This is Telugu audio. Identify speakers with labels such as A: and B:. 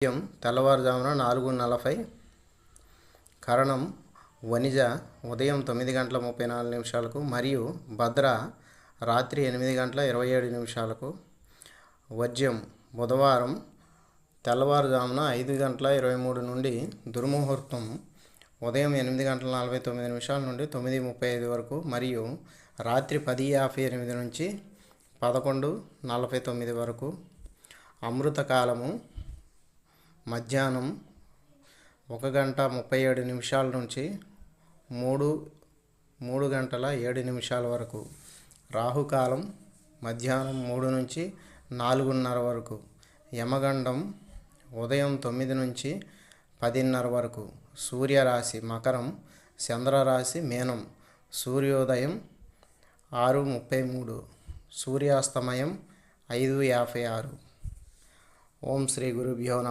A: ఉదయం తెల్లవారుజామున 4:40. కరణం వనిజ ఉదయం 9:34 మరియు భద్ర రాత్రి 8:27. వజ్యం బుధవారం తెల్లవారుజామున 5:23 నుండి దుర్ముహూర్తం ఉదయం 8:49 నుండి 9:35 వరకు మరియు రాత్రి 10:58 నుంచి 11:49 వరకు. అమృతకాలము మధ్యాహ్నం 1:37 నుంచి 3:07 వరకు. రాహుకాలం మధ్యాహ్నం 3 నుంచి 4:30 వరకు. యమగండం ఉదయం 9 నుంచి 10:30 వరకు. సూర్యరాశి మకరం, చంద్రరాశి మీనం. సూర్యోదయం 6:33, సూర్యాస్తమయం 5:56. ఓం శ్రీ గురుభ్యో నమః.